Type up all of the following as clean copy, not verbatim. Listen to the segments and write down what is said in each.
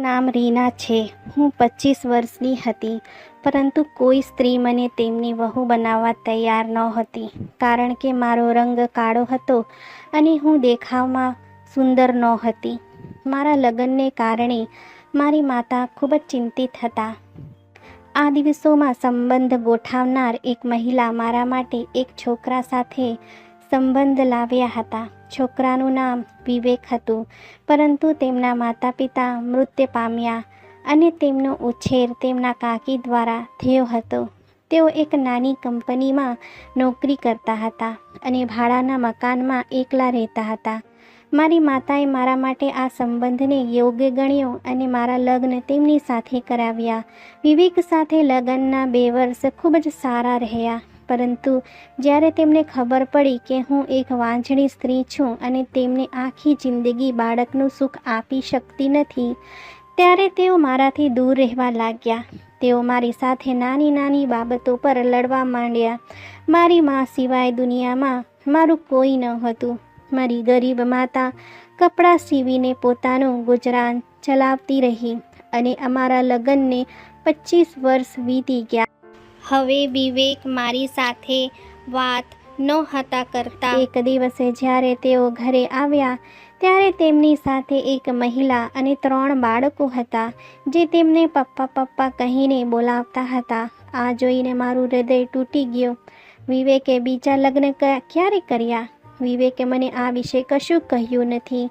નામ રીના છે. હું 25 વર્ષની હતી, પરંતુ કોઈ સ્ત્રી મને તેમની વહુ બનાવવા તૈયાર નહોતી, કારણ કે મારો રંગ કાળો હતો અને હું દેખાવમાં સુંદર નહોતી. મારા લગ્નને કારણે મારી માતા ખૂબ જ ચિંતિત હતા. આ દિવસોમાં સંબંધ ગોઠવનાર એક મહિલા મારા માટે એક છોકરા સાથે સંબંધ લાવ્યા હતા. છોકરાનું નામ વિવેક હતું, પરંતુ તેમના માતા પિતા મૃત્યુ પામ્યા અને તેમનો ઉછેર તેમના કાકી દ્વારા થયો હતો. તેઓ એક નાની કંપનીમાં નોકરી કરતા હતા અને ભાડાના મકાનમાં એકલા રહેતા હતા. મારી માતાએ મારા માટે આ સંબંધને યોગ્ય ગણ્યો અને મારા લગ્ન તેમની સાથે કરાવ્યા. વિવેક સાથે લગ્નના 2 વર્ષ ખૂબ જ સારા રહ્યા, પરંતુ જ્યારે તેમને ખબર પડી કે હું એક વાંઝણી સ્ત્રી છું અને તેમને આખી જિંદગી બાળકનું સુખ આપી શકતી નથી, ત્યારે તેઓ મારાથી દૂર રહેવા લાગ્યા. તેઓ મારી સાથે નાની નાની બાબતો પર લડવા માંડ્યા. મારી મા સિવાય દુનિયામાં મારું કોઈ ન હતું. મારી ગરીબ માતા કપડાં સીવીને પોતાનું ગુજરાન ચલાવતી રહી અને અમારા લગ્નને 25 વર્ષ વીતી ગયા. હવે વિવેક મારી સાથે વાત નહોતા કરતા. એક દિવસે જ્યારે તેઓ ઘરે આવ્યા, ત્યારે તેમની સાથે એક મહિલા અને 3 બાળકો હતા, જે તેમને પપ્પા પપ્પા કહીને બોલાવતા હતા. આ જોઈને મારું હૃદય તૂટી ગયું. વિવેકે બીજા લગ્ન ક્યારે કર્યા? વિવેકે મને આ વિશે કશું કહ્યું નથી.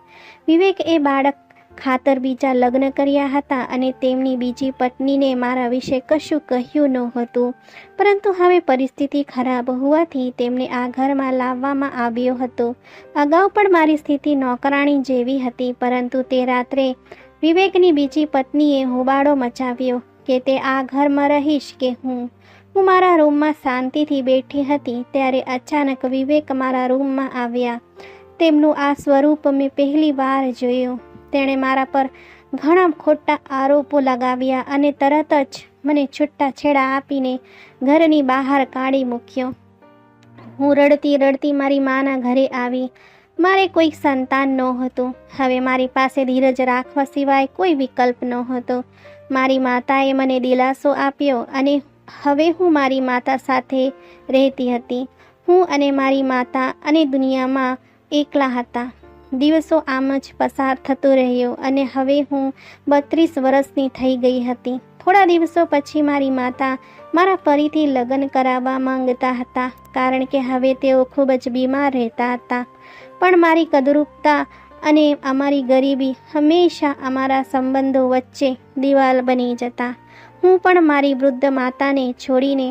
વિવેક એ બાળક ખાતર બીજા લગ્ન કર્યા હતા અને તેમની બીજી પત્નીને મારા વિશે કશું કહ્યું નહોતું. પરંતુ હવે પરિસ્થિતિ ખરાબ હોવાથી તેમને આ ઘરમાં લાવવામાં આવ્યો હતો. અગાઉ પણ મારી સ્થિતિ નોકરાણી જેવી હતી, પરંતુ તે રાત્રે વિવેકની બીજી પત્નીએ હોબાળો મચાવ્યો કે તે આ ઘરમાં રહીશ કે હું મારા રૂમમાં શાંતિથી બેઠી હતી, ત્યારે અચાનક વિવેક મારા રૂમમાં આવ્યા. તેમનું આ સ્વરૂપ મેં પહેલી વાર જોયું. તેણે મારા પર ઘણા ખોટા આરોપો લગાવ્યા અને તરત જ મને છૂટાછેડા આપીને ઘરની બહાર કાઢી મૂક્યો. હું રડતી રડતી મારી માના ઘરે આવી. મારે કોઈ સંતાન નહોતું. હવે મારી પાસે ધીરજ રાખવા સિવાય કોઈ વિકલ્પ નહોતો. મારી માતાએ મને દિલાસો આપ્યો અને હવે હું મારી માતા સાથે રહેતી હતી. હું અને મારી માતા અને દુનિયામાં એકલા હતા. દિવસો આમ જ પસાર થતો રહ્યો અને હવે હું 32 વર્ષની થઈ ગઈ હતી. થોડા દિવસો પછી મારી માતા મારા ફરીથી લગ્ન કરાવવા માંગતા હતા, કારણ કે હવે તેઓ ખૂબ જ બીમાર રહેતા હતા. પણ મારી કદરૂપતા અને અમારી ગરીબી હંમેશા અમારા સંબંધો વચ્ચે દિવાલ બની જતા. હું પણ મારી વૃદ્ધ માતાને છોડીને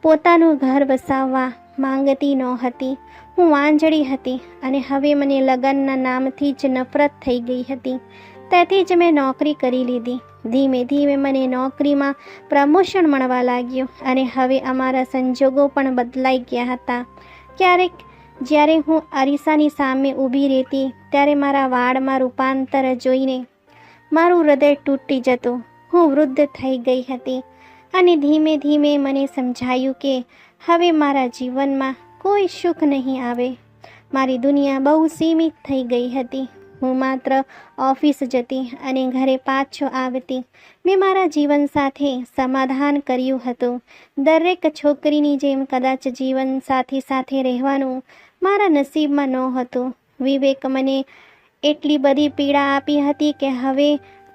પોતાનું ઘર વસાવવા માંગતી નહોતી. હું વાંઝળી હતી અને હવે મને લગ્નના નામથી જ નફરત થઈ ગઈ હતી. તેથી જ મેં નોકરી કરી લીધી. ધીમે ધીમે મને નોકરીમાં પ્રમોશન મળવા લાગ્યું અને હવે અમારા સંજોગો પણ બદલાઈ ગયા હતા. ક્યારેક જ્યારે હું અરીસાની સામે ઊભી રહેતી, ત્યારે મારા વાળમાં રૂપાંતર જોઈને મારું હૃદય તૂટી જતું. હું વૃદ્ધ થઈ ગઈ હતી અને ધીમે ધીમે મને સમજાયું કે હવે મારા જીવનમાં કોઈ સુખ નહીં આવે. મારી દુનિયા બહુ સીમિત થઈ ગઈ હતી. હું માત્ર ઓફિસ જતી અને ઘરે પાછો આવતી. મેં મારા જીવન સાથે સમાધાન કર્યું હતું. દરેક છોકરીની જેમ કદાચ જીવન સાથી સાથે રહેવાનું મારા નસીબમાં નહોતું. વિવેક મને એટલી બધી પીડા આપી હતી કે હવે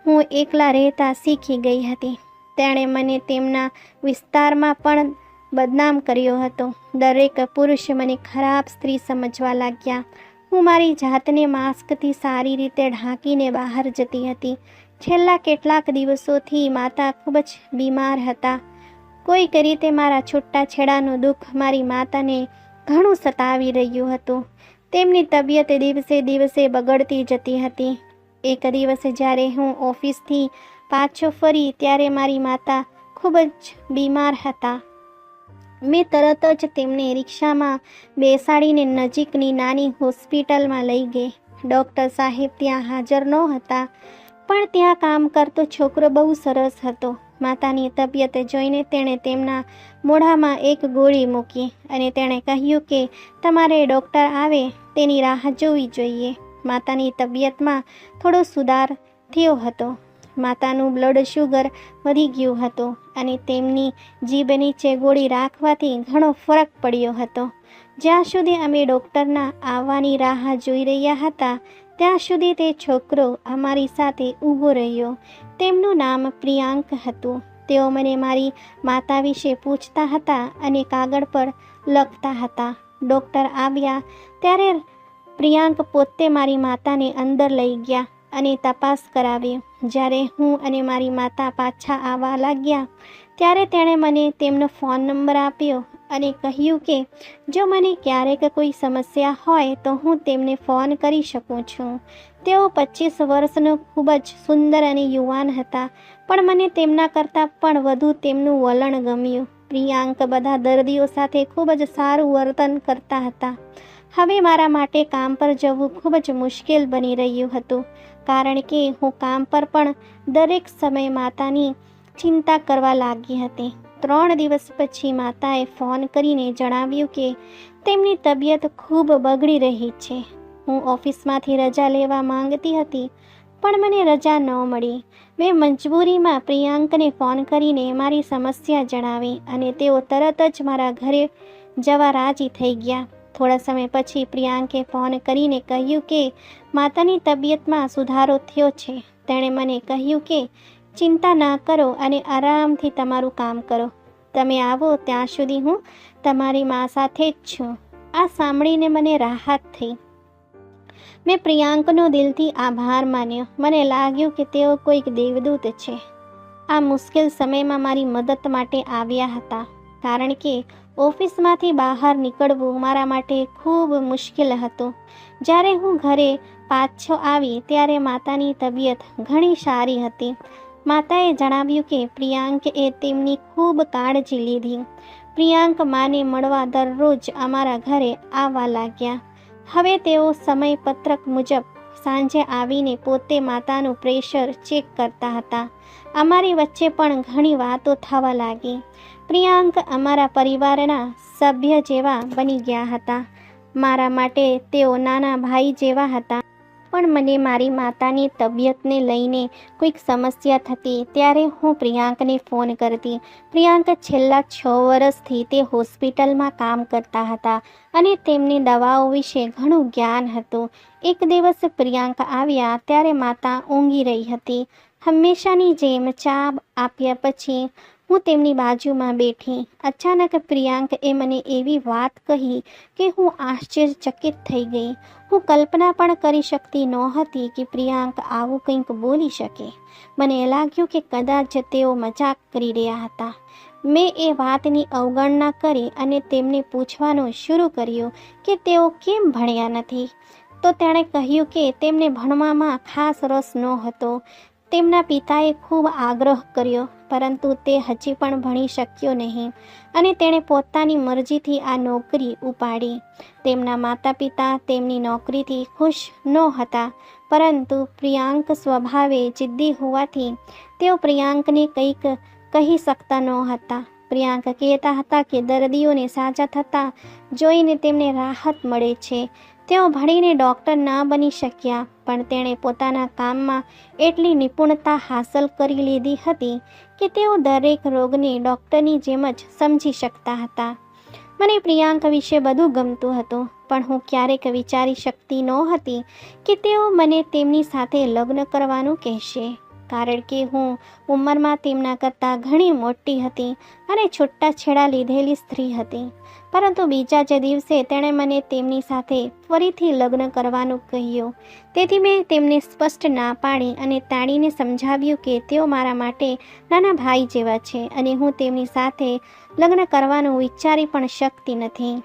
હું એકલા રહેતા શીખી ગઈ હતી. તેણે મને તેમના વિસ્તારમાં પણ બદનામ કર્યો હતો. દરેક પુરુષ મને ખરાબ સ્ત્રી સમજવા લાગ્યા. હું મારી જાતને માસ્કથી સારી રીતે ઢાંકીને બહાર જતી હતી. છેલ્લા કેટલાક દિવસોથી માતા ખૂબ જ બીમાર હતા. કોઈક રીતે મારા છૂટાછેડાનું દુઃખ મારી માતાને ઘણું સતાવી રહ્યું હતું. તેમની તબિયત દિવસે દિવસે બગડતી જતી હતી. એક દિવસે જ્યારે હું ઓફિસથી પાછો ફરી, ત્યારે મારી માતા ખૂબ જ બીમાર હતા. મેં તરત જ તેમને રિક્ષામાં બેસાડીને નજીકની નાની હોસ્પિટલમાં લઈ ગઈ. ડૉક્ટર સાહેબ ત્યાં હાજર નહોતા, પણ ત્યાં કામ કરતો છોકરો બહુ સરસ હતો. માતાની તબિયત જોઈને તેણે તેમના મોઢામાં એક ગોળી મૂકી અને તેણે કહ્યું કે તમારે ડૉક્ટર આવે તેની રાહ જોવી જોઈએ. માતાની તબિયતમાં થોડો સુધાર થયો હતો. માતાનું બ્લડ શુગર વધી ગયું હતું અને તેમની જીભ નીચે ગોળી રાખવાથી ઘણો ફરક પડ્યો હતો. જ્યાં સુધી અમે ડૉક્ટરના આવવાની રાહ જોઈ રહ્યા હતા ત્યાં સુધી તે છોકરો અમારી સાથે ઊભો રહ્યો. તેમનું નામ પ્રિયાંક હતું. તેઓ મને મારી માતા વિશે પૂછતા હતા અને કાગળ પર લખતા હતા. ડૉક્ટર આવ્યા ત્યારે પ્રિયાંક પોતે મારી માતાને અંદર લઈ ગયા અને તપાસ કરાવી. જ્યારે હું અને મારી માતા પાછા આવવા લાગ્યા ત્યારે તેણે મને તેમનો ફોન નંબર આપ્યો અને કહ્યું કે જો મને ક્યારેક કોઈ સમસ્યા હોય તો હું તેમને ફોન કરી શકું છું. તેઓ 25 વર્ષનો ખૂબ જ સુંદર અને યુવાન હતા, પણ મને તેમના કરતાં પણ વધુ તેમનું વલણ ગમ્યું. પ્રિયાંક બધા દર્દીઓ સાથે ખૂબ જ સારું વર્તન કરતા હતા. હવે મારા માટે કામ પર જવું ખૂબ જ મુશ્કેલ બની રહ્યું હતું, કારણ કે હું કામ પર પણ દરેક સમયે માતાની ચિંતા કરવા લાગી હતી. 3 દિવસ પછી માતાએ ફોન કરીને જણાવ્યું કે તેમની તબિયત ખૂબ બગડી રહી છે. હું ઓફિસમાંથી રજા લેવા માંગતી હતી, પણ મને રજા ન મળી. મેં મજબૂરીમાં પ્રિયાંકને ફોન કરીને મારી સમસ્યા જણાવી અને તેઓ તરત જ મારા ઘરે જવા રાજી થઈ ગયા. થોડા સમય પછી પ્રિયાંકે ફોન કરીને કહ્યું કે માતાની તબિયતમાં સુધારો થયો છે. તેણે મને કહ્યું કે ચિંતા ના કરો અને આરામથી તમારું કામ કરો. તમે આવો ત્યાં સુધી હું તમારી મા સાથે જ છું. આ સાંભળીને મને રાહત થઈ. મેં પ્રિયાંકનો દિલથી આભાર માન્યો. મને લાગ્યું કે તેઓ કોઈક દેવદૂત છે. આ મુશ્કેલ સમયમાં મારી મદદ માટે આવ્યા હતા, કારણ કે ઓફિસમાંથી બહાર નીકળવું મારા માટે ખૂબ મુશ્કેલ હતું. જ્યારે હું ઘરે પાછો આવી ત્યારે માતાની તબિયત ઘણી સારી હતી. માતાએ જણાવ્યું કે પ્રિયાંકે તેમની ખૂબ કાળજી લીધી. પ્રિયાંક માને મળવા દરરોજ અમારા ઘરે આવવા લાગ્યા. હવે તેઓ સમયપત્રક મુજબ સાંજે આવીને પોતે માતાનું પ્રેશર ચેક કરતા હતા. અમારી વચ્ચે પણ ઘણી વાતો થવા લાગી. પ્રિયાંક અમારા પરિવારના સભ્ય જેવા બની ગયા હતા. મારા માટે તેઓ નાના ભાઈ જેવા હતા. પણ મને મારી માતાની તબિયતને લઈને કોઈક સમસ્યા થતી ત્યારે હું પ્રિયાંકને ફોન કરતી. પ્રિયાંક છેલ્લા 6 વર્ષથી તે હોસ્પિટલમાં કામ કરતા હતા અને તેમની દવાઓ વિશે ઘણું જ્ઞાન હતું. એક દિવસ પ્રિયાંક આવ્યા ત્યારે માતા ઊંઘી રહી હતી. હંમેશાની જેમ ચા આપ્યા પછી હું તેમની બાજુમાં બેઠી. અચાનક પ્રિયાંકએ મને એવી વાત કહી કે હું આશ્ચર્યચકિત થઈ ગઈ. હું કલ્પના પણ કરી શકતી નહોતી કે પ્રિયાંક આવું કંઈક બોલી શકે. મને લાગ્યું કે કદાચ તેઓ મજાક કરી રહ્યા હતા. મેં એ વાતની અવગણના કરી અને તેમને પૂછવાનું શરૂ કર્યું કે તેઓ કેમ ભણ્યા નથી. તો તેણે કહ્યું કે તેમને ભણવામાં ખાસ રસ નહોતો. તેમના પિતાએ ખૂબ આગ્રહ કર્યો, પરંતુ તે હજી પણ ભણી શક્યો નહીં અને તેણે પોતાની મરજીથી આ નોકરી ઉપાડી. તેમના માતા પિતા તેમની નોકરીથી ખુશ નહોતા, પરંતુ પ્રિયાંક સ્વભાવે જિદ્દી હોવાથી તેઓ પ્રિયાંકને કંઈક કહી શકતા નહોતા. પ્રિયાંક કહેતા હતા કે દર્દીઓને સાજા થતાં જોઈને તેમને રાહત મળે છે. તેઓ ભણીને ડૉક્ટર ના બની શક્યા, પણ તેણે પોતાના કામમાં એટલી નિપુણતા હાંસલ કરી લીધી હતી કે તેઓ દરેક રોગને ડૉક્ટરની જેમ જ સમજી શકતા હતા. મને પ્રિયાંક વિશે બધું ગમતું હતું, પણ હું ક્યારેક વિચારી શકતી નહોતી કે તેઓ મને તેમની સાથે લગ્ન કરવાનું કહેશે, કારણ કે હું ઉંમરમાં તેમના કરતાં ઘણી મોટી હતી અને છૂટાછેડા લીધેલી સ્ત્રી હતી. પરંતુ બીજા જ દિવસે તેણે મને તેમની સાથે ફરીથી લગ્ન કરવાનું કહ્યું. તેથી મેં તેમને સ્પષ્ટ ના પાડી અને તાળીને સમજાવ્યું કે તેઓ મારા માટે નાના ભાઈ જેવા છે અને હું તેમની સાથે લગ્ન કરવાનું વિચારી પણ શકતી નથી.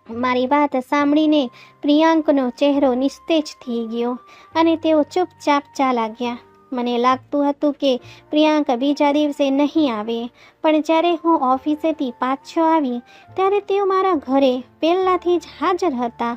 મારી વાત સાંભળીને પ્રિયાંકનો ચહેરો નિસ્તેજ થઈ ગયો અને તેઓ ચૂપચાપ ચાલ્યા ગયા. મને લાગતું હતું કે પ્રિયાંક બીજા દિવસે નહીં આવે, પણ જ્યારે હું ઓફિસેથી પાછો આવી ત્યારે તેઓ મારા ઘરે પહેલાંથી જ હાજર હતા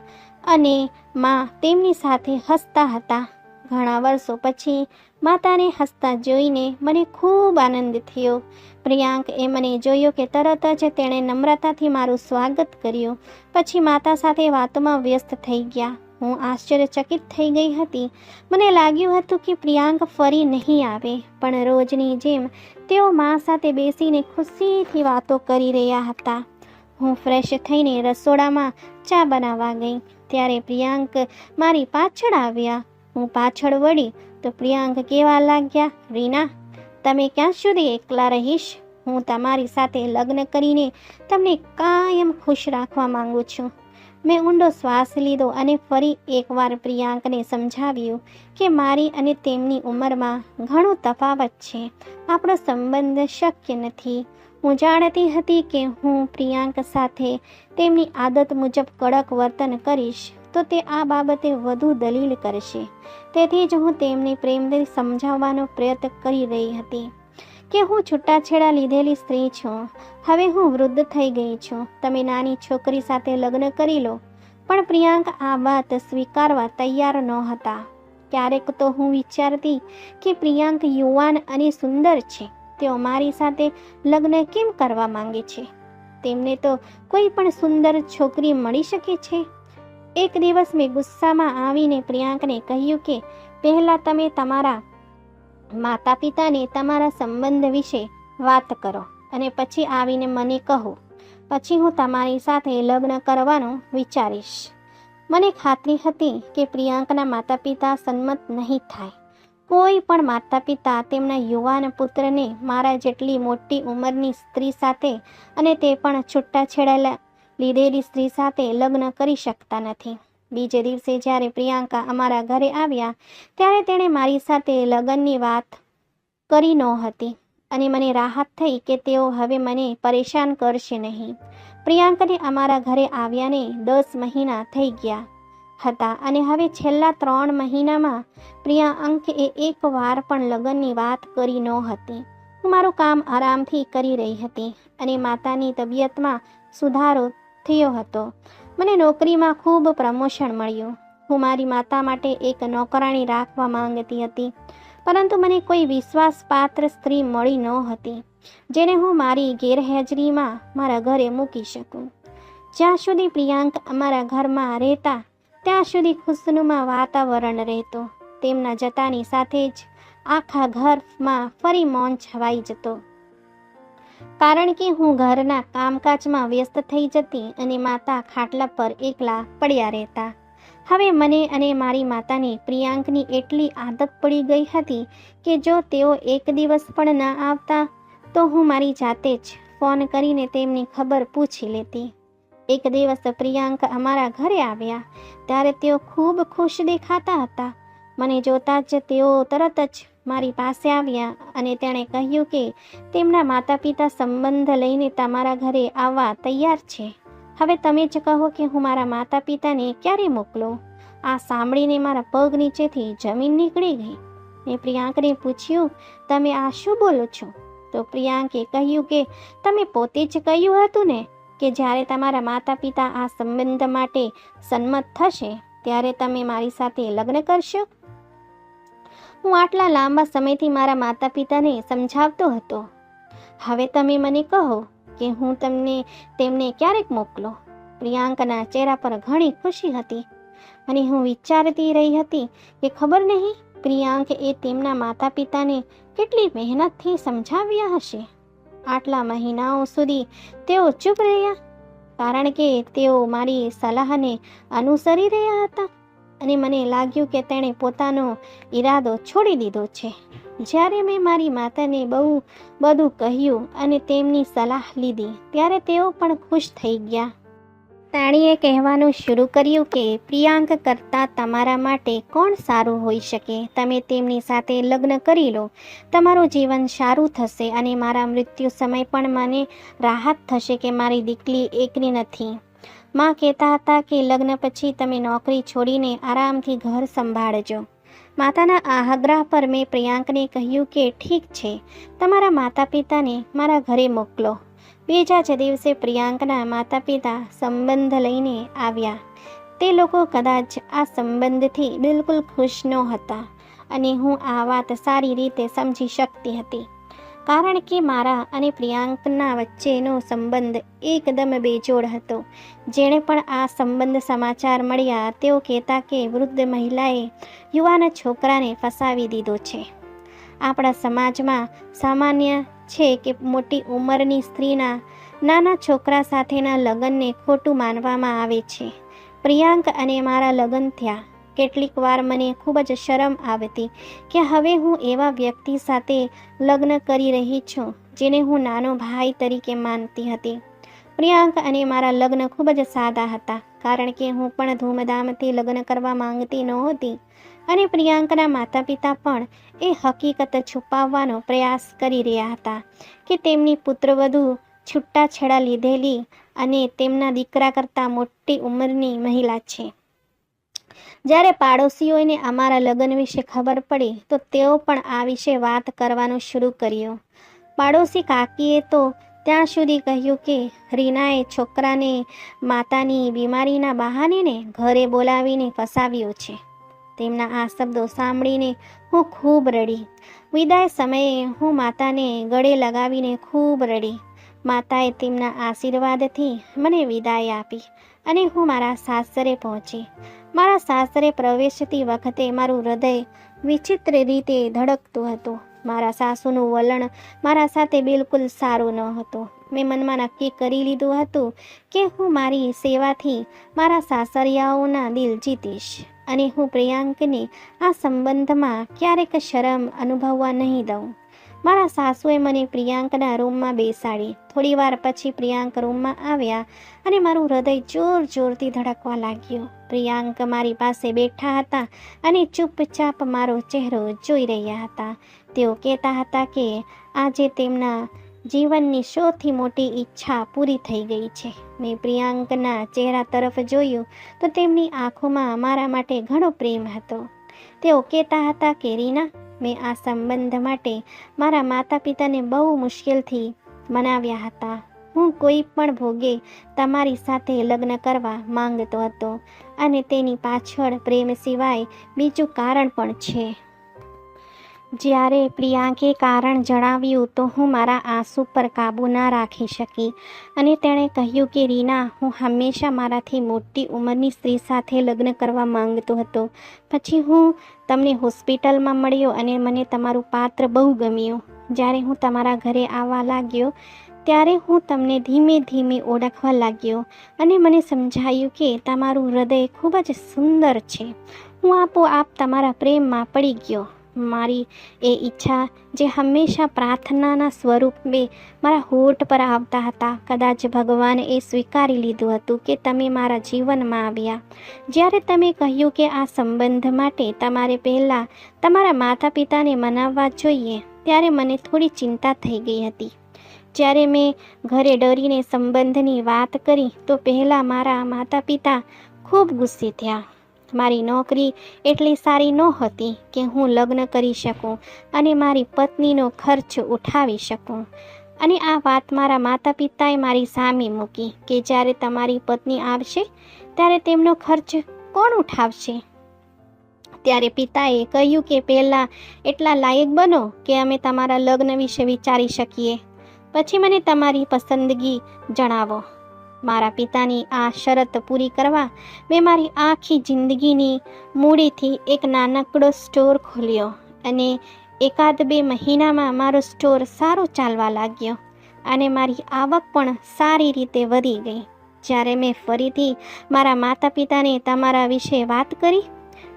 અને મા તેમની સાથે હસતા હતા. ઘણા વર્ષો પછી માતાને હસતા જોઈને મને ખૂબ આનંદ થયો. પ્રિયાંકએ મને જોયો કે તરત જ તેણે નમ્રતાથી મારું સ્વાગત કર્યું. પછી માતા સાથે વાતોમાં વ્યસ્ત થઈ ગયા. હું આશ્ચર્યચકિત થઈ ગઈ હતી. મને લાગ્યું હતું કે પ્રિયાંક ફરી નહીં આવે, પણ રોજની જેમ તેઓ મા સાથે બેસીને ખુશીથી વાતો કરી રહ્યા હતા. હું ફ્રેશ થઈને રસોડામાં ચા બનાવવા ગઈ ત્યારે પ્રિયાંક મારી પાછળ આવ્યા. હું પાછળ વળી તો પ્રિયાંક કહેવા લાગ્યા, રીના, તમે ક્યાં સુધી એકલા રહીશ? હું તમારી સાથે લગ્ન કરીને તમને કાયમ ખુશ રાખવા માંગુ છું. મેં ઊંડો શ્વાસ લીધો અને ફરી એકવાર પ્રિયાંકને સમજાવ્યું કે મારી અને તેમની ઉંમરમાં ઘણો તફાવત છે. આપણો સંબંધ શક્ય નથી. હું જાણતી હતી કે હું પ્રિયાંક સાથે તેમની આદત મુજબ કડક વર્તન કરીશ તો તે આ બાબતે વધુ દલીલ કરશે. તેથી જ હું તેમને પ્રેમથી સમજાવવાનો પ્રયત્ન કરી રહી હતી કે હું છૂટાછેડા લીધેલી સ્ત્રી છું. હવે હું વૃદ્ધ થઈ ગઈ છું. તમે નાની છોકરી સાથે લગ્ન કરી લો. પણ પ્રિયાંક આ વાત સ્વીકારવા તૈયાર નહોતા. ક્યારેક તો હું વિચારતી કે પ્રિયાંક યુવાન અને સુંદર છે. તેઓ મારી સાથે લગ્ન કેમ કરવા માંગે છે? તેમને તો કોઈ પણ સુંદર છોકરી મળી શકે છે. એક દિવસ મેં ગુસ્સામાં આવીને પ્રિયાંકને કહ્યું કે પહેલાં તમે તમારા માતા પિતાને તમારા સંબંધ વિશે વાત કરો અને પછી આવીને મને કહો. પછી હું તમારી સાથે લગ્ન કરવાનું વિચારીશ. મને ખાતરી હતી કે પ્રિયાંકના માતા પિતા સંમત નહીં થાય. કોઈ પણ માતા પિતા તેમના યુવાન પુત્રને મારા જેટલી મોટી ઉંમરની સ્ત્રી સાથે અને તે પણ છૂટાછેડા લીધેલી સ્ત્રી સાથે લગ્ન કરી શકતા નથી. બીજે દિવસે જ્યારે પ્રિયાંકા અમારા ઘરે આવ્યા ત્યારે તેણે મારી સાથે લગ્નની વાત કરી નહોતી અને મને રાહત થઈ કે તેઓ હવે મને પરેશાન કરશે નહીં. પ્રિયાંકને અમારા ઘરે આવ્યાને 10 મહિના થઈ ગયા હતા અને હવે છેલ્લા 3 મહિનામાં પ્રિયાંકે એક વાર પણ લગ્નની વાત કરી નહોતી. હું મારું કામ આરામથી કરી રહી હતી અને માતાની તબિયતમાં સુધારો થયો હતો. મને નોકરીમાં ખૂબ પ્રમોશન મળ્યું. હું મારી માતા માટે એક નોકરાણી રાખવા માંગતી હતી, પરંતુ મને કોઈ વિશ્વાસપાત્ર સ્ત્રી મળી નહોતી જેને હું મારી ગેરહાજરીમાં મારા ઘરે મૂકી શકું. જ્યાં સુધી પ્રિયાંક અમારા ઘરમાં રહેતા ત્યાં સુધી ખુશનુમા વાતાવરણ રહેતો. તેમના જતાની સાથે જ આખા ઘરમાં ફરી મૌન છવાઈ જતો, કારણ કે હું ઘરના કામકાજમાં વ્યસ્ત થઈ જતી અને માતા ખાટલા પર એકલા પડ્યા રહેતા. હવે મને અને મારી માતાને પ્રિયાંકની એટલી આદત પડી ગઈ હતી કે જો તેઓ એક દિવસ પણ ન આવતા તો હું મારી જાતે જ ફોન કરીને તેમની ખબર પૂછી લેતી. એક દિવસ પ્રિયાંક અમારા ઘરે આવ્યા ત્યારે તેઓ ખૂબ ખુશ દેખાતા હતા. મને જોતા જ તેઓ તરત જ મારી પાસે આવ્યા અને તેણે કહ્યું કે તેમના માતા પિતા સંબંધ લઈને તમારા ઘરે આવવા તૈયાર છે. હવે તમે જ કહો કે હું મારા માતા પિતાને ક્યારે મોકલો? આ સાંભળીને મારા પગ નીચેથી જમીન નીકળી ગઈ. મેં પ્રિયાંકને પૂછ્યું, તમે આ શું બોલો છો? તો પ્રિયાંકે કહ્યું કે તમે પોતે જ કહ્યું હતું ને કે જ્યારે તમારા માતા પિતા આ સંબંધ માટે સંમત થશે ત્યારે તમે મારી સાથે લગ્ન કરશો. હું આટલા લાંબા સમયથી મારા માતા પિતાને સમજાવતો હતો. હવે તમે મને કહો કે હું તેમને ક્યારેક મોકલો? પ્રિયાંકના ચહેરા પર ઘણી ખુશી હતી અને હું વિચારતી રહી હતી કે ખબર નહીં પ્રિયાંક એ તેમના માતા પિતાને કેટલી મહેનતથી સમજાવ્યા હશે. આટલા મહિનાઓ સુધી તેઓ ચૂપ રહ્યા કારણ કે તેઓ મારી સલાહને અનુસરી રહ્યા હતા અને મને લાગ્યું કે તેણે પોતાનો ઈરાદો છોડી દીધો છે. જ્યારે મેં મારી માતાને બધું કહ્યું અને તેમની સલાહ લીધી ત્યારે તેઓ પણ ખુશ થઈ ગયા. તેણીએ કહેવાનું શરૂ કર્યું કે પ્રિયાંક કરતાં તમારા માટે કોણ સારું હોઈ શકે? તમે તેમની સાથે લગ્ન કરી લો, તમારું જીવન સારું થશે અને મારા મૃત્યુ સમય પણ મને રાહત થશે કે મારી દીકરી એકલી નથી. માં કહેતા હતા કે લગ્ન પછી તમે નોકરી છોડીને આરામથી ઘર સંભાળજો. માતાના આગ્રહ પર મેં પ્રિયાંકને કહ્યું કે ઠીક છે, તમારા માતા પિતાને મારા ઘરે મોકલો. બીજા જ દિવસે પ્રિયાંકના માતા પિતા સંબંધ લઈને આવ્યા. તે લોકો કદાચ આ સંબંધથી બિલકુલ ખુશ નહોતા અને હું આ વાત સારી રીતે સમજી શકતી હતી. કારણ કે મારા અને પ્રિયાંકના વચ્ચેનો સંબંધ એકદમ બેજોડ હતો. જેણે પણ આ સંબંધ સમાચાર મળ્યા તેઓ કહેતા કે વૃદ્ધ મહિલાએ યુવાન છોકરાને ફસાવી દીધો છે. આપણા સમાજમાં સામાન્ય છે કે મોટી ઉંમરની સ્ત્રીના નાના છોકરા સાથેના લગ્નને ખોટું માનવામાં આવે છે. પ્રિયાંક અને મારા લગ્ન થયા. કેટલીક વાર મને ખૂબ જ શરમ આવતી કે હવે હું એવા વ્યક્તિ સાથે લગ્ન કરી રહી છું જેને હું નાનો ભાઈ તરીકે માનતી હતી. પ્રિયાંક અને મારા લગ્ન ખૂબ જ સાદા હતા કારણ કે હું પણ ધૂમધામથી લગ્ન કરવા માંગતી નહોતી અને પ્રિયાંકના માતા પિતા પણ એ હકીકત છુપાવવાનો પ્રયાસ કરી રહ્યા હતા કે તેમની પુત્રવધુ છૂટાછેડા લીધેલી અને તેમના દીકરા કરતાં મોટી ઉંમરની મહિલા છે. જ્યારે પાડોશીઓને અમારા લગ્ન વિશે ખબર પડી તો તેઓ પણ આ વિશે વાત કરવાનું શરૂ કર્યું. પાડોશી કાકીએ તો ત્યાં સુધી કહ્યું કે રીનાએ છોકરાને માતાની બીમારીના બહાનેને ઘરે બોલાવીને ફસાવ્યો છે. તેમના આ શબ્દો સાંભળીને હું ખૂબ રડી. વિદાય સમયે હું માતાને ગળે લગાવીને ખૂબ રડી. માતાએ તેમના આશીર્વાદથી મને વિદાય આપી અને હું મારા સાસરે પહોંચી. મારા સાસરે પ્રવેશતી વખતે મારું હૃદય વિચિત્ર રીતે ધડકતું હતું. મારા સાસુનું વલણ મારા સાથે બિલકુલ સારું ન હતું. મેં મનમાં નક્કી કરી લીધું હતું કે હું મારી સેવાથી મારા સાસરિયાઓના દિલ જીતીશ અને હું પ્રિયાંકને આ સંબંધમાં ક્યારેક શરમ અનુભવવા નહીં દઉં. મારા સાસુએ મને પ્રિયાંકના રૂમમાં બેસાડી. થોડી વાર પછી પ્રિયાંક રૂમમાં આવ્યા અને મારું હૃદય જોર જોરથી ધડકવા લાગ્યું. પ્રિયાંક મારી પાસે બેઠા હતા અને ચૂપચાપ મારો ચહેરો જોઈ રહ્યા હતા. તેઓ કહેતા હતા કે આજે તેમના જીવનની સૌથી મોટી ઈચ્છા પૂરી થઈ ગઈ છે. મેં પ્રિયાંકના ચહેરા તરફ જોયું તો તેમની આંખોમાં મારા માટે ઘણો પ્રેમ હતો. તેઓ કહેતા હતા કે રીના, મેં આ સંબંધ માટે મારા માતા પિતાને બહુ મુશ્કેલથી મનાવ્યા હતા. હું કોઈ પણ ભોગે તમારી સાથે લગ્ન કરવા માંગતો હતો અને તેની પાછળ પ્રેમ સિવાય બીજું કારણ પણ છે. જ્યારે પ્રિયાંકે કારણ જણાવ્યું તો હું મારા આંસુ પર કાબૂ ના રાખી શકી અને તેણે કહ્યું કે રીના, હું હંમેશા મારાથી મોટી ઉંમરની સ્ત્રી સાથે લગ્ન કરવા માંગતો હતો. પછી હું તમને હોસ્પિટલમાં મળ્યો અને મને તમારું પાત્ર બહુ ગમ્યું. જ્યારે હું તમારા ઘરે આવવા લાગ્યો ત્યારે હું તમને ધીમે ધીમે ઓળખવા લાગ્યો અને મને સમજાયું કે તમારું હૃદય ખૂબ જ સુંદર છે. હું આપોઆપ તમારા પ્રેમમાં પડી ગયો. મારી એ ઈચ્છા જે હંમેશા પ્રાર્થનાના સ્વરૂપે મારા હોઠ પર આવતા હતા, કદાચ ભગવાન એ સ્વીકારી લીધું હતું કે તમે મારા જીવનમાં આવ્યા. જ્યારે તમે કહ્યું કે આ સંબંધ માટે તમારે પહેલાં તમારા માતા પિતાને મનાવવા જોઈએ ત્યારે મને થોડી ચિંતા થઈ ગઈ હતી. જ્યારે મેં ઘરે ડરીને સંબંધની વાત કરી તો પહેલાં મારા માતા પિતા ખૂબ ગુસ્સે થયા. મારી નોકરી એટલી સારી નહોતી કે હું લગ્ન કરી શકું અને મારી પત્નીનો ખર્ચ ઉઠાવી શકું. અને આ વાત મારા માતા પિતાએ મારી સામે મૂકી કે જ્યારે તમારી પત્ની આવશે ત્યારે તેમનો ખર્ચ કોણ ઉઠાવશે? ત્યારે પિતાએ કહ્યું કે પહેલાં એટલા લાયક બનો કે અમે તમારા લગ્ન વિશે વિચારી શકીએ. પછી મને તમારી પસંદગી જણાવો. મારા પિતાની આ શરત પૂરી કરવા મેં મારી આખી જિંદગીની મૂડીથી એક નાનકડો સ્ટોર ખોલ્યો અને 1-2 મહિનામાં મારો સ્ટોર સારો ચાલવા લાગ્યો અને મારી આવક પણ સારી રીતે વધી ગઈ. જ્યારે મેં ફરીથી મારા માતા પિતાને તમારા વિશે વાત કરી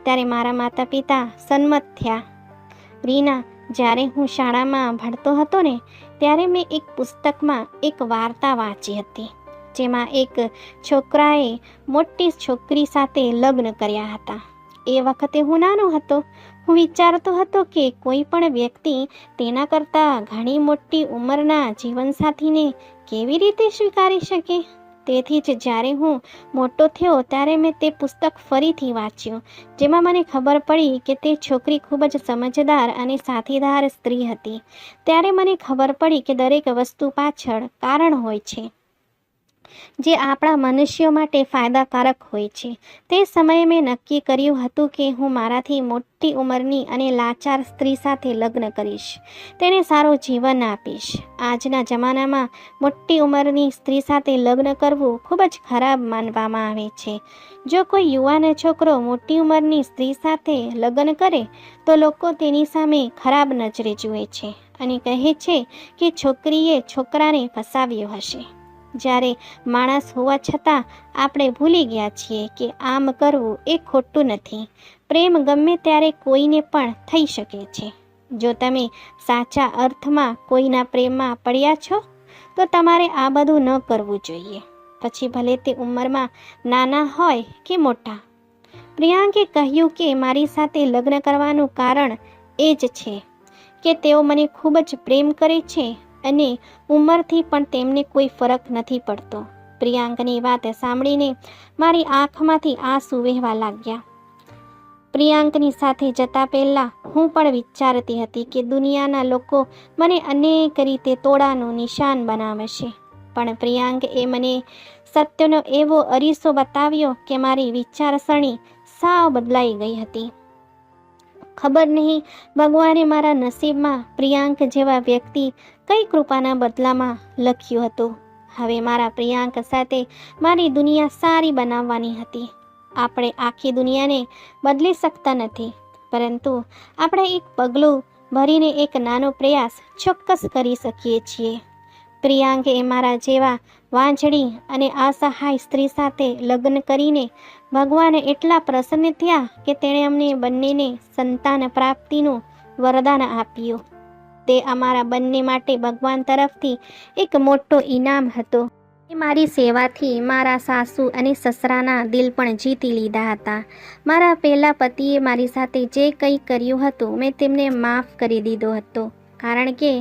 ત્યારે મારા માતા પિતા સંમત થયા. રીના, જ્યારે હું શાળામાં ભણતો હતો ને ત્યારે મેં એક પુસ્તકમાં એક વાર્તા વાંચી હતી જેમાં એક છોકરાએ મોટી છોકરી સાથે લગ્ન કર્યા હતા. એ વખતે હું નાનો હતો. હું વિચારતો હતો કે કોઈ પણ વ્યક્તિ તેના કરતાં ઘણી મોટી ઉંમરના જીવનસાથીને કેવી રીતે સ્વીકારી શકે. તેથી જ જ્યારે હું મોટો થયો ત્યારે મેં તે પુસ્તક ફરીથી વાંચ્યું જેમાં મને ખબર પડી કે તે છોકરી ખૂબ જ સમજદાર અને સાથીદાર સ્ત્રી હતી. ત્યારે મને ખબર પડી કે દરેક વસ્તુ પાછળ કારણ હોય છે. જે આપણા મનુષ્યો માટે ફાયદાકારક હોય છે. તે સમયે મેં નક્કી કર્યું હતું કે હું મારાથી મોટી ઉંમરની અને લાચાર સ્ત્રી સાથે લગ્ન કરીશ, તેને સારું જીવન આપીશ. આજના જમાનામાં મોટી ઉંમરની સ્ત્રી સાથે લગ્ન કરવું ખૂબ જ ખરાબ માનવામાં આવે છે. જો કોઈ યુવાન છોકરો મોટી ઉંમરની સ્ત્રી સાથે લગ્ન કરે તો લોકો તેની સામે ખરાબ નજરે જુએ છે અને કહે છે કે છોકરીએ છોકરાને ફસાવ્યો હશે. જ્યારે માણસ હોવા છતાં આપણે ભૂલી ગયા છીએ કે આમ કરવું એ ખોટું નથી. પ્રેમ ગમે ત્યારે કોઈને પણ થઈ શકે છે. જો તમે સાચા અર્થમાં કોઈના પ્રેમમાં પડ્યા છો તો તમારે આ બધું ન કરવું જોઈએ, પછી ભલે તે ઉંમરમાં નાના હોય કે મોટા. પ્રિયાંકે કહ્યું કે મારી સાથે લગ્ન કરવાનું કારણ એ જ છે કે તેઓ મને ખૂબ જ પ્રેમ કરે છે અને ઉંમરથી પણ તેમને કોઈ ફરક નથી પડતો. પ્રિયાંકની વાત સાંભળીને મારી આંખમાંથી આંસુ વહેવા લાગ્યા. પ્રિયાંકની સાથે જતા પહેલાં હું પણ વિચારતી હતી કે દુનિયાના લોકો મને અનેક રીતે તોડાનું નિશાન બનાવશે, પણ પ્રિયાંકે મને સત્યનો એવો અરીસો બતાવ્યો કે મારી વિચારસરણી સાવ બદલાઈ ગઈ હતી. ખબર નહીં ભગવાને મારા નસીબમાં પ્રિયાંક જેવા વ્યક્તિ કઈ કૃપાના બદલામાં લખ્યું હતું. હવે મારા પ્રિયાંક સાથે મારી દુનિયા સારી બનાવવાની હતી. આપણે આખી દુનિયાને બદલી શકતા નથી, પરંતુ આપણે એક પગલું ભરીને એક નાનો પ્રયાસ ચોક્કસ કરી શકીએ છીએ. પ્રિયાંકે મારા જેવા વાંછડી અને અસહાય સ્ત્રી સાથે લગ્ન કરીને ભગવાન એટલા પ્રસન્ન થયા કે તેણે અમને બંનેને સંતાન પ્રાપ્તિનું વરદાન આપ્યું. તે અમારા બંને માટે ભગવાન તરફથી એક મોટો ઇનામ હતો. મારી સેવાથી મારા સાસુ અને સસરાના દિલ પણ જીતી લીધા હતા. મારા પહેલા પતિએ મારી સાથે જે કંઈ કર્યું હતું મેં તેમને માફ કરી દીધો હતો, કારણ કે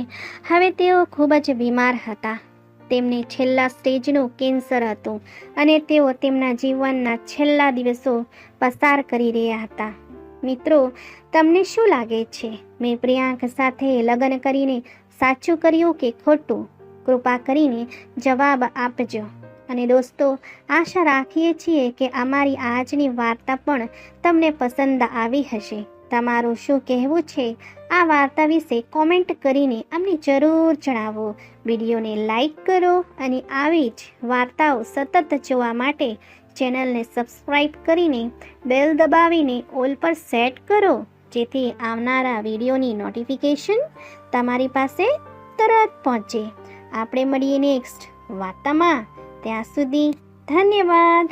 હવે તેઓ ખૂબ જ બીમાર હતા. તેમને છેલ્લા સ્ટેજનું કેન્સર હતું અને તેઓ તેમના જીવનના છેલ્લા દિવસો પસાર કરી રહ્યા હતા. મિત્રો, તમને શું લાગે છે, મેં પ્રિયાંક સાથે લગ્ન કરીને સાચું કર્યું કે ખોટું? કૃપા કરીને જવાબ આપજો. અને દોસ્તો, આશા રાખીએ છીએ કે અમારી આજની વાર્તા પણ તમને પસંદ આવી હશે. તમારું શું કહેવું છે આ વાર્તા વિશે કોમેન્ટ કરીને અમને જરૂર જણાવો. વિડીયોને લાઈક કરો અને આવી જ વાર્તાઓ સતત જોવા માટે ચેનલને સબસ્ક્રાઈબ કરીને બેલ દબાવીને ઓલ પર સેટ કરો, જેથી આવનારા વિડીયોની નોટિફિકેશન તમારી પાસે તરત પહોંચે. આપણે મળીએ નેક્સ્ટ વાર્તામાં. ત્યાં સુધી ધન્યવાદ.